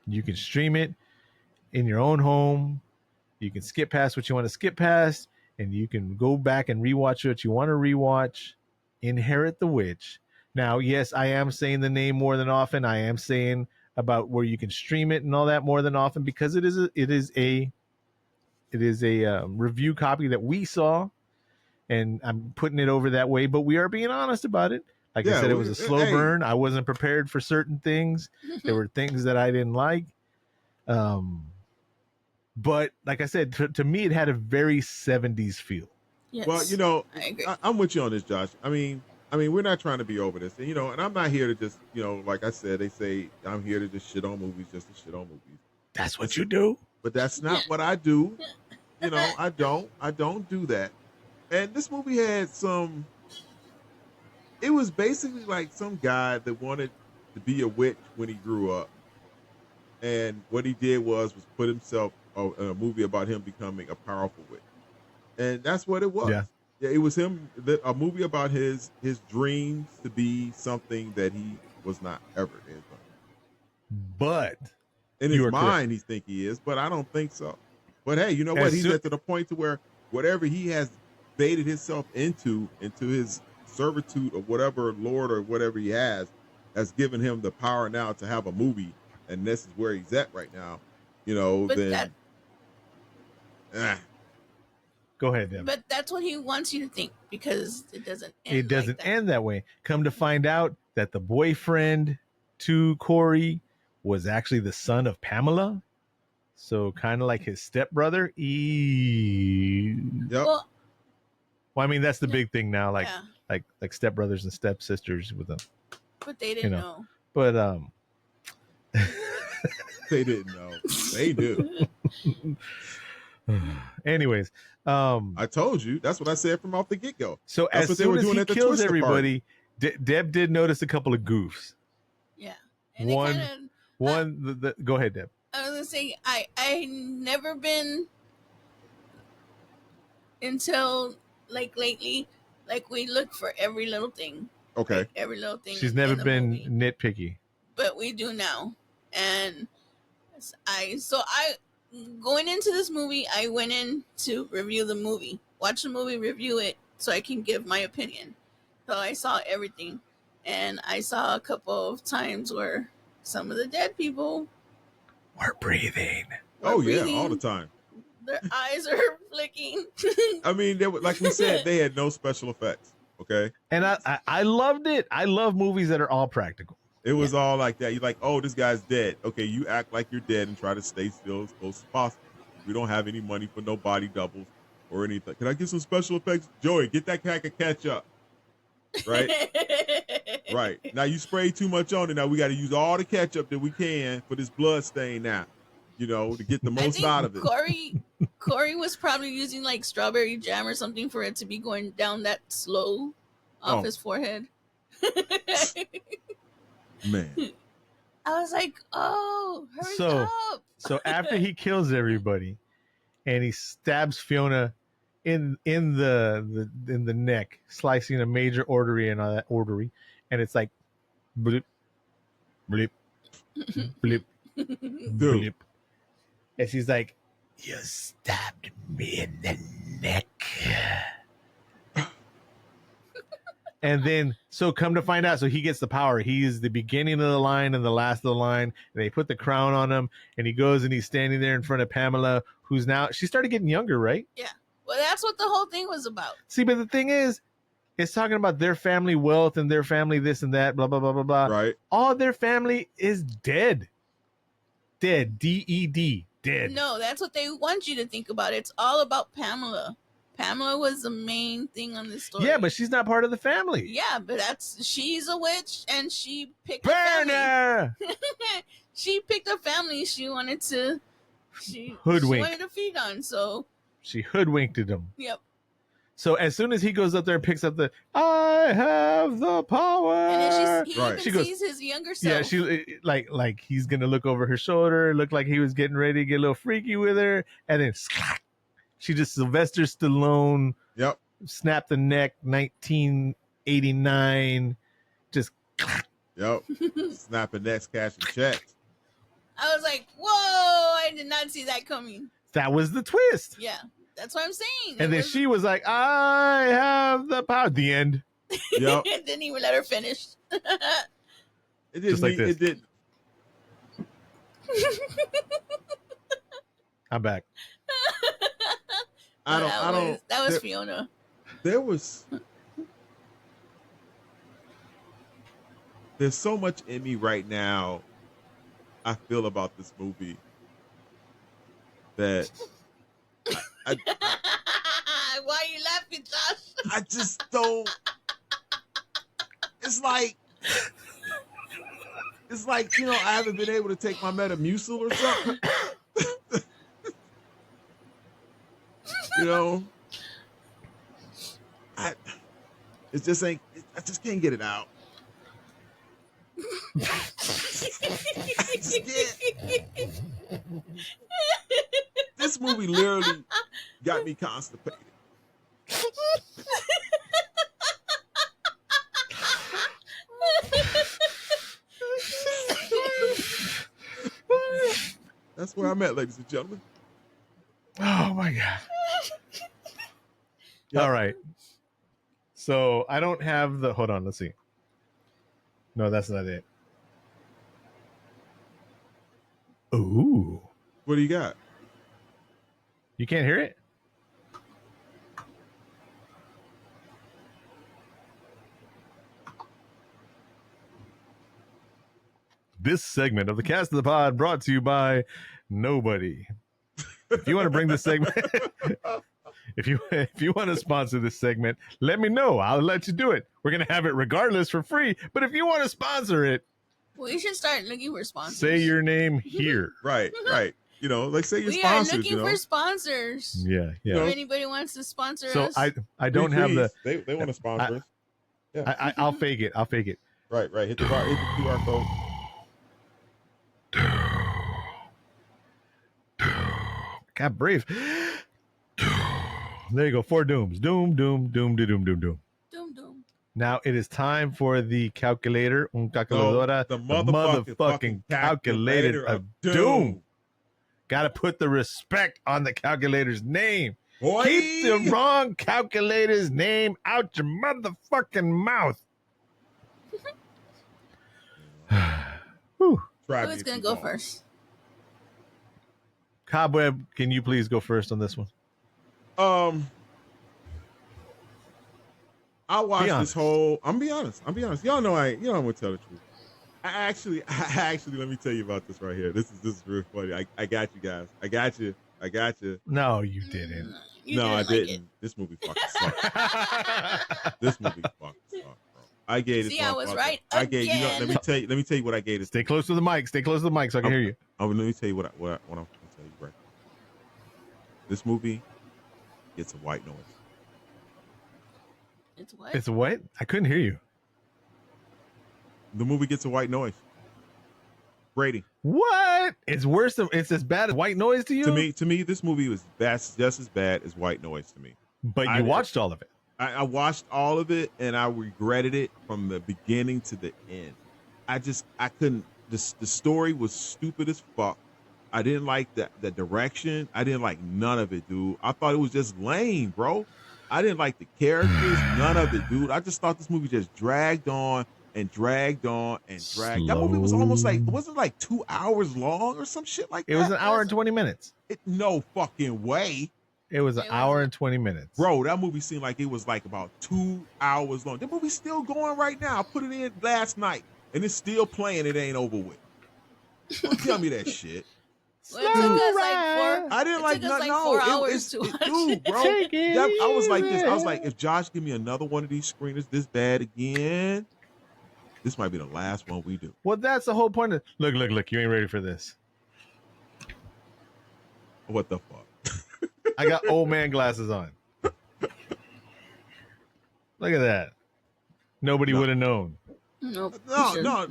You can stream it in your own home. You can skip past what you want to skip past, and you can go back and rewatch what you want to rewatch. Inherit the Witch. Now, yes, I am saying the name more than often. I am saying about where you can stream it and all that more than often, because it is a review copy that we saw, and I'm putting it over that way. But we are being honest about it. Like I said, it was a slow burn. I wasn't prepared for certain things. There were things that I didn't like. But like I said, to me, it had a very 70s feel. Yes, well, I agree. I'm with you on this, Josh. I mean, we're not trying to be over this, and and I'm not here to just, like I said, they say I'm here to just shit on movies, just to shit on movies. That's what you do. But that's not what I do. I don't do that. And this movie had it was basically like some guy that wanted to be a witch when he grew up. And what he did was put himself in a movie about him becoming a powerful witch. And that's what it was. Yeah, it was him, a movie about his dreams to be something that he was not ever in. But in his mind, he think he is, but I don't think so. But hey, you know what? He's at the point to where whatever he has baited himself into his servitude of whatever lord or whatever he has given him the power now to have a movie, and this is where he's at right now. But Go ahead, Deb. But that's what he wants you to think, because it doesn't end It doesn't like that. end that way. Come to find out that the boyfriend to Corey was actually the son of Pamela. So kind of like his stepbrother. Yep. Well, I mean, that's the big thing now, like stepbrothers and stepsisters with them. But they didn't know. But they didn't know. They knew. Anyways, I told you. That's what I said from off the get-go. So that's as soon as he kills everybody, Deb did notice a couple of goofs. Yeah. And go ahead, Deb. I was gonna say I never been until like lately, like we look for every little thing. Okay. Like every little thing. She's never been nitpicky. But we do now. And I going into this movie, I went in to review the movie. Watch the movie, review it, so I can give my opinion. So I saw everything. And I saw a couple of times where some of the dead people were breathing. All the time. Their eyes are flicking. I mean, they were, like we said, they had no special effects. Okay. And I loved it. I love movies that are all practical. It was all like that. You're like, oh, this guy's dead. Okay, you act like you're dead and try to stay still as close as possible. We don't have any money for no body doubles or anything. Can I get some special effects? Joey, get that pack of ketchup. Right? Right. Now you spray too much on it. Now we got to use all the ketchup that we can for this blood stain now, to get the most out of it. Corey was probably using like strawberry jam or something for it to be going down that slow off his forehead. Man. I was like, oh, hurry up. So after he kills everybody and he stabs Fiona in the neck, slicing a major artery and all that artery, and it's like blip, blip, blip, blip. And she's like, you stabbed me in the neck. And then, so come to find out, so he gets the power. He is the beginning of the line and the last of the line. And they put the crown on him, and he goes and he's standing there in front of Pamela, who's now, she started getting younger, right? Yeah. Well, that's what the whole thing was about. See, but the thing is, it's talking about their family wealth and their family this and that, blah, blah, blah, blah, blah. Right. All their family is dead. Dead. D-E-D. dead. No, that's what they want you to think about. It's all about Pamela. Pamela was the main thing on this story. Yeah, but she's not part of the family. Yeah, but she's a witch, and she picked Burn a her! family. She picked a family she wanted to. She wanted to feed on. So she hoodwinked him. Yep. So as soon as he goes up there and picks up the "I have the power," and then he even sees his younger self. Yeah, she like he's gonna look over her shoulder, look like he was getting ready to get a little freaky with her, and then she just Sylvester Stallone. Yep. Snap the neck, 1989. Just. Yep. Snapping necks, cashing checks. I was like, whoa! I did not see that coming. That was the twist. Yeah. That's what I'm saying. And then she was like, I have the power. The end. Yep. Didn't even let her finish. It didn't just like this. It did. I'm back. That was Fiona. There's so much in me right now I feel about this movie that I why are you laughing, Josh? I just don't. It's like I haven't been able to take my Metamucil or something. I just can't get it out. I just can't. This movie literally got me constipated. That's where I'm at, ladies and gentlemen. Oh my God. Yep. All right. So I don't have the. Hold on. Let's see. No, that's not it. Ooh. What do you got? You can't hear it? This segment of the Cast of the Pod brought to you by nobody. If you want to bring this segment, if you want to sponsor this segment, let me know. I'll let you do it. We're going to have it regardless for free. But if you want to sponsor it, we should start looking for sponsors. Say your name here. Right. Like say your sponsors. We are looking for sponsors. Yeah. If anybody wants to sponsor us. So I don't have the. They want to sponsor us. Yeah. I'll fake it. Right. Hit the QR code. God, brave. There you go. 4 dooms. Doom. Doom. Now it is time for the calculator. Calculadora. The motherfucking calculator of doom. Got to put the respect on the calculator's name. Boy. Keep the wrong calculator's name out your motherfucking mouth. Who's going to go first? Cobweb, can you please go first on this one? I watched this whole. I'm be honest. Y'all know I'm gonna tell the truth. I actually, let me tell you about this right here. This is real funny. I got you guys. I got you. No, you didn't. I didn't. This movie fucking sucked. This movie fucking sucked, bro. I gave it. See, I was right. I gave you. Let me tell you what I gave it. Stay close to the mic. So I can hear you. Let me tell you what I'm gonna tell you right. This movie gets a white noise. It's what? It's what? I couldn't hear you. The movie gets a white noise. Brady. What? It's worse than it's as bad as white noise to you? To me, this movie was just as bad as white noise to me. But you watched all of it. I watched all of it and I regretted it from the beginning to the end. I couldn't. The story was stupid as fuck. I didn't like the direction. I didn't like none of it, dude. I thought it was just lame, bro. I didn't like the characters, none of it, dude. I just thought this movie just dragged on and dragged on and dragged. That movie was almost like, wasn't it like 2 hours long or some shit like that? It was an hour and 20 minutes. No fucking way. It was an hour and 20 minutes. Bro, that movie seemed like it was like about 2 hours long. That movie's still going right now. I put it in last night and it's still playing. It ain't over with. Don't tell me that shit. Well, it took us like 4. I didn't like nothing. No, 4 hours to watch dude, bro. I was like this. I was like, if Josh give me another one of these screeners this bad again, this might be the last one we do. Well, that's the whole point of look. You ain't ready for this. What the fuck? I got old man glasses on. Look at that. Nobody would have known. No.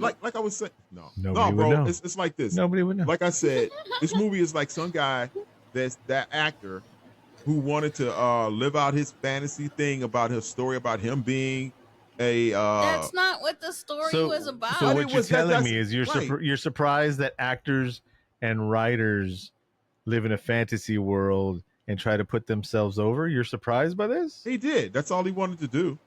Like I was saying, no, Nobody bro. would know. It's like this. Nobody would know. Like I said, this movie is like some guy that actor who wanted to live out his fantasy thing about his story about him being a. That's not what the story was about. So what you're telling me is you're surprised that actors and writers live in a fantasy world and try to put themselves over? You're surprised by this? He did. That's all he wanted to do.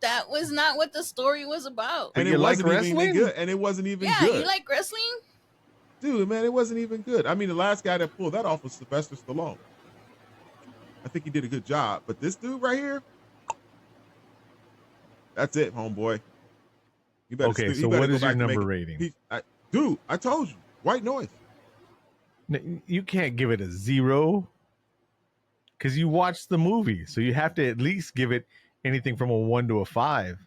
That was not what the story was about. And it wasn't even good. And it wasn't even good. Yeah, you like wrestling? Dude, man, it wasn't even good. I mean, the last guy that pulled that off was Sylvester Stallone. I think he did a good job. But this dude right here, that's it, homeboy. You better okay, so what is your number rating? Dude, I told you. White noise. You can't give it a 0 because you watched the movie. So you have to at least give it anything from a 1 to a 5.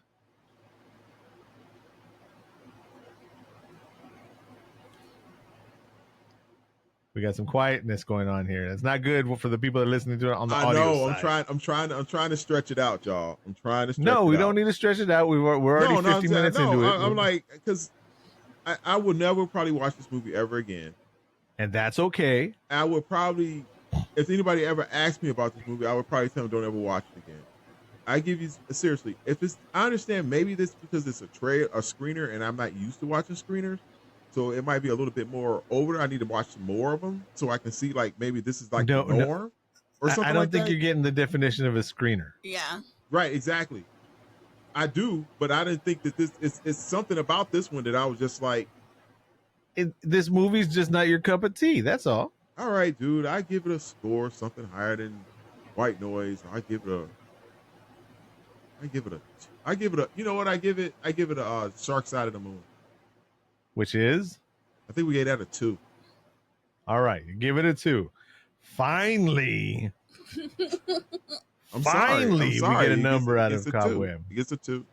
We got some quietness going on here. That's not good for the people that are listening to it on the audio side. I'm trying to stretch it out, y'all. I'm trying to stretch it out. No, we don't need to stretch it out. We're already 50 minutes into it. I'm like, because I would never probably watch this movie ever again. And that's okay. I would probably, if anybody ever asked me about this movie, I would probably tell them don't ever watch it again. I give you, seriously, I understand maybe this because it's a screener and I'm not used to watching screeners. So it might be a little bit more over. I need to watch more of them so I can see like maybe this is like the norm or something. I don't think you're getting the definition of a screener. Yeah. Right, exactly. I do, but I didn't think that it's something about this one that I was just like, this movie's just not your cup of tea. That's all. All right, dude. I give it a score something higher than White Noise. I give it a. You know what? I give it a Shark Side of the Moon. Which is? I think we gave that a 2. All right, give it a 2. Finally. Finally, we get a number out of Cobweb. He gets a 2.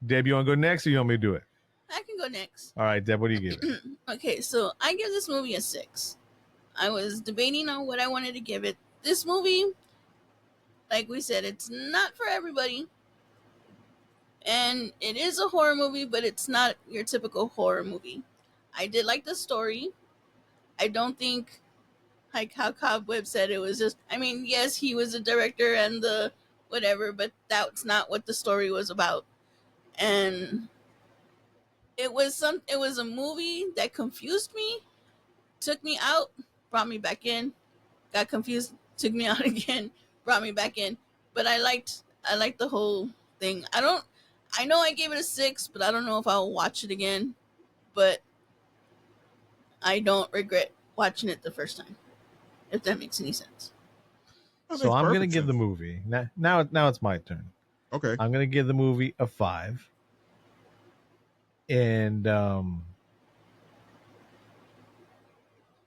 Deb, you want to go next or you want me to do it? I can go next. All right, Deb, what do you give it? Okay, so I give this movie a 6. I was debating on what I wanted to give it. This movie, like we said, it's not for everybody. And it is a horror movie, but it's not your typical horror movie. I did like the story. I don't think, like how Cobweb said, it was just, I mean, yes, he was a director and the whatever, but that's not what the story was about. And it was a movie that confused me, took me out, brought me back in, got confused, took me out again, brought me back in. But I liked the whole thing. I know I gave it a 6, but I don't know if I'll watch it again. But I don't regret watching it the first time, if that makes any sense. So I'm going to give the movie, now it's my turn. Okay. I'm going to give the movie a 5. And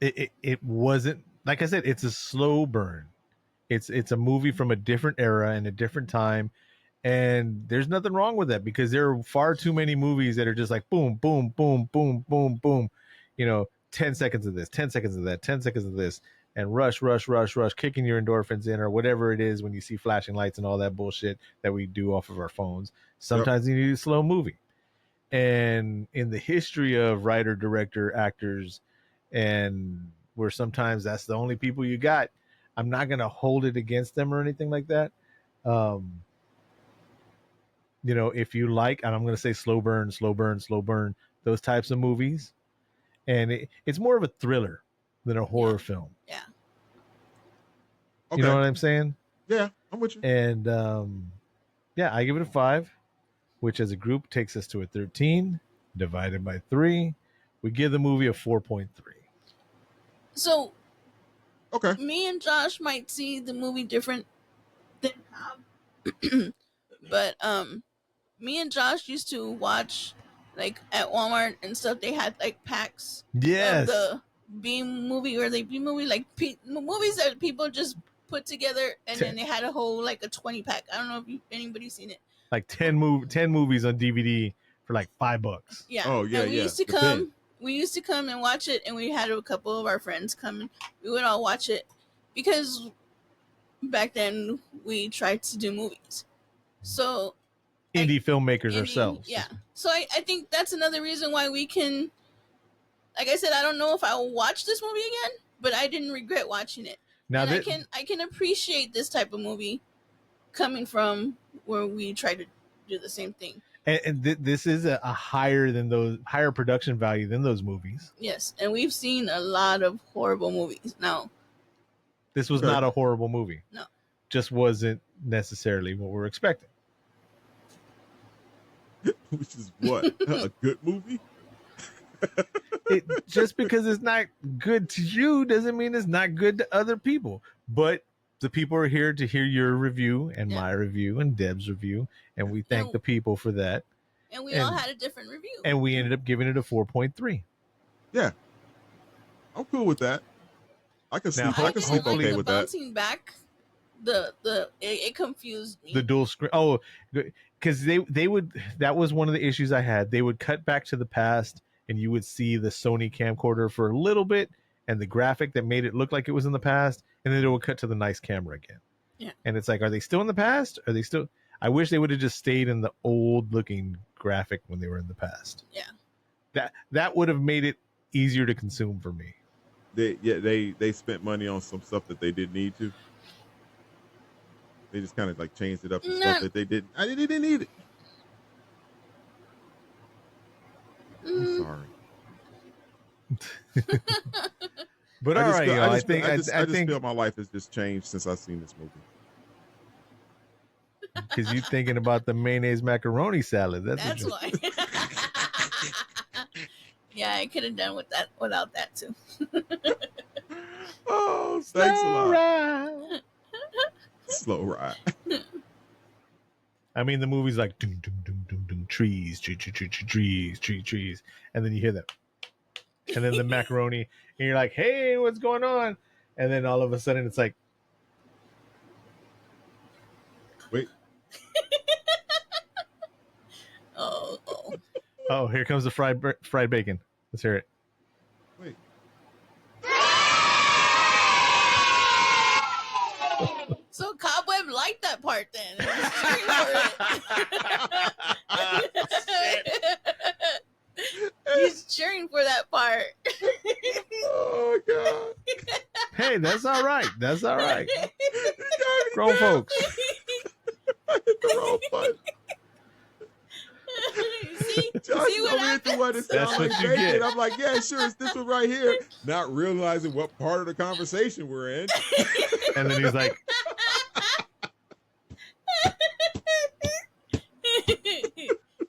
it wasn't, like I said, it's a slow burn. It's a movie from a different era and a different time. And there's nothing wrong with that because there are far too many movies that are just like boom, boom, boom, boom, boom, boom. 10 seconds of this, 10 seconds of that, 10 seconds of this, and rush, kicking your endorphins in or whatever it is when you see flashing lights and all that bullshit that we do off of our phones. Sometimes you need a slow movie. And in the history of writer, director, actors, and where sometimes that's the only people you got, I'm not going to hold it against them or anything like that. If you like, and I'm going to say slow burn, those types of movies. And it's more of a thriller than a horror film. Yeah. Okay. You know what I'm saying? Yeah, I'm with you. And I give it a 5, which as a group takes us to a 13, divided by 3. We give the movie a 4.3. So, okay, me and Josh might see the movie different than Cobb. But me and Josh used to watch, like at Walmart and stuff, they had like packs of the B movie, or they B movie, like movies that people just put together, and then they had a whole like a 20-pack. I don't know if anybody's seen it. Like 10 movies on DVD for like $5. Yeah. Oh yeah, and we used to come. We used to come and watch it, and we had a couple of our friends come, and we would all watch it because back then we tried to do movies. So indie filmmakers ourselves. Yeah. So I think that's another reason why we can, like I said, I don't know if I will watch this movie again, but I didn't regret watching it. Now I can appreciate this type of movie coming from where we try to do the same thing. And this is a higher production value than those movies. Yes, and we've seen a lot of horrible movies. Now, this was not a horrible movie. No, just wasn't necessarily what we're expecting. Which is what? A good movie? Just because it's not good to you doesn't mean it's not good to other people. But the people are here to hear your review and my review and Deb's review, and we thank the people for that. And we all had a different review. And we ended up giving it a 4.3. Yeah, I'm cool with that. I can sleep. I can sleep okay with that. Bouncing back, it confused me. The dual screen. Oh, because they would. That was one of the issues I had. They would cut back to the past, and you would see the Sony camcorder for a little bit, and the graphic that made it look like it was in the past, and then it would cut to the nice camera again. Yeah. And it's like, are they still in the past? Are they still? I wish they would have just stayed in the old looking graphic when they were in the past. Yeah. That would have made it easier to consume for me. They spent money on some stuff that they didn't need to. They just kind of like changed it up to stuff that they didn't. They didn't need it. I'm sorry. But all right, I think feel my life has just changed since I've seen this movie. Because you're thinking about the mayonnaise macaroni salad. That's why. Yeah, I could have done without that too. Oh, thanks a lot. Slow ride. I mean, the movie's like dum, dum, dum, dum, dum, trees, trees, and then you hear that, and then the macaroni, and you're like, "Hey, what's going on?" And then all of a sudden, it's like, "Wait." Oh, here comes the fried bacon. Let's hear it. Wait. So Cobweb liked that part then. He's cheering for that part. Oh God. Hey, that's all right. That's all right. Grown folks. I hit the wrong button. See what happens? That's what you get. I'm like, yeah, sure, it's this one right here. Not realizing what part of the conversation we're in. And then he's like,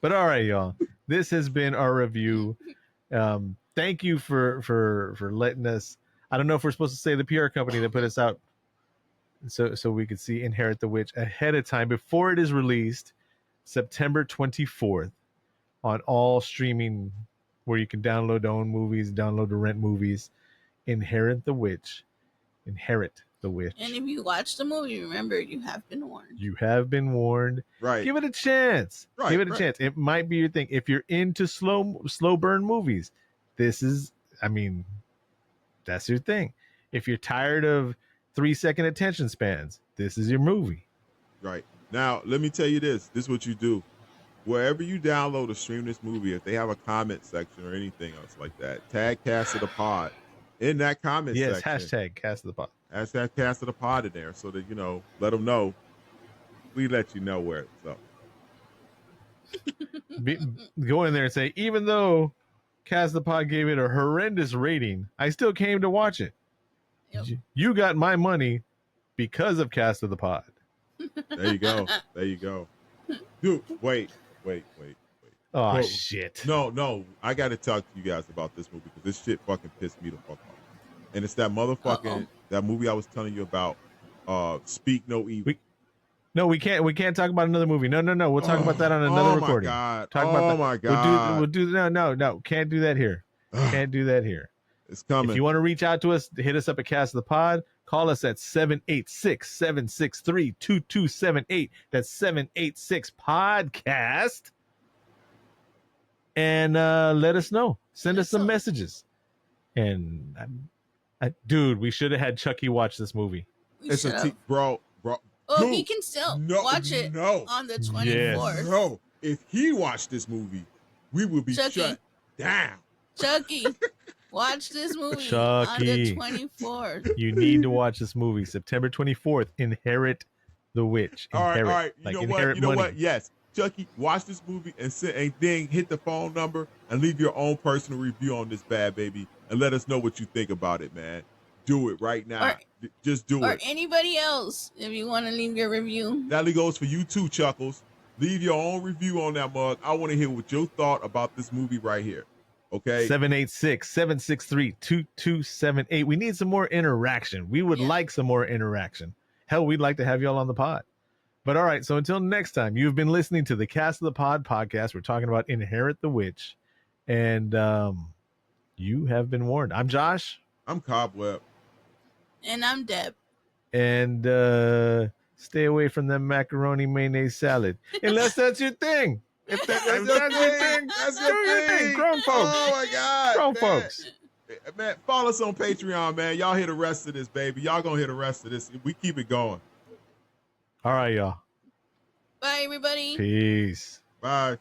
but all right, y'all. This has been our review. Thank you for letting us. I don't know if we're supposed to say the PR company that put us out, so we could see Inherit the Witch ahead of time before it is released, September 24th, on all streaming where you can download to own movies, download to rent movies. Inherit the Witch. Inherit the Witch. And if you watch the movie, remember, you have been warned. You have been warned. Right. Give it a chance. Right, Give it a chance. It might be your thing. If you're into slow burn movies, this is, I mean, that's your thing. If you're tired of 3-second attention spans, this is your movie. Right. Now, let me tell you this. This is what you do. Wherever you download or stream this movie, if they have a comment section or anything else like that, tag Cast of the Pod in that comment section. Yes, hashtag Cast of the Pod. Hashtag Cast of the Pod in there so that, let them know. We let you know where it's up. Go in there and say, even though Cast of the Pod gave it a horrendous rating, I still came to watch it. Yep. You got my money because of Cast of the Pod. There you go. There you go. Dude, wait. Oh, Bro, shit. No. I got to talk to you guys about this movie because this shit fucking pissed me the fuck off. And it's that motherfucking, that movie I was telling you about, Speak No Evil. We can't talk about another movie. No. We'll talk about that on another recording. My God. Talk about that. My God. We'll do no. Can't do that here. Can't do that here. It's coming. If you want to reach out to us, hit us up at Cast of the Pod. Call us at 786-763-2278. That's 786-podcast. And let us know. Send us some messages. And, dude, we should have had Chucky watch this movie. It's bro. Oh, dude, he can still watch it on the 24th. Yes. Bro, if he watched this movie, we would be shut down. Chucky, watch this movie on the 24th. You need to watch this movie. September 24th, Inherit the Witch. All right. You know what? Yes. Chucky, watch this movie and then hit the phone number and leave your own personal review on this bad baby and let us know what you think about it, man. Do it right now. Just do it. Or anybody else, if you want to leave your review. That goes for you too, Chuckles. Leave your own review on that mug. I want to hear what your thought about this movie right here. Okay? 786-763-2278. We need some more interaction. We would like some more interaction. Hell, we'd like to have y'all on the pod. But all right, so until next time, you've been listening to the Cast of the Pod podcast. We're talking about Inherit the Witch. And you have been warned. I'm Josh. I'm Cobweb. And I'm Deb. And stay away from that macaroni mayonnaise salad. Unless that's your thing. If that's your thing, that's your thing. Grown folks. Oh, my God. Grown folks. Man, follow us on Patreon, man. Y'all hear the rest of this, baby. Y'all gonna hear the rest of this. We keep it going. All right, y'all. Bye, everybody. Peace. Bye.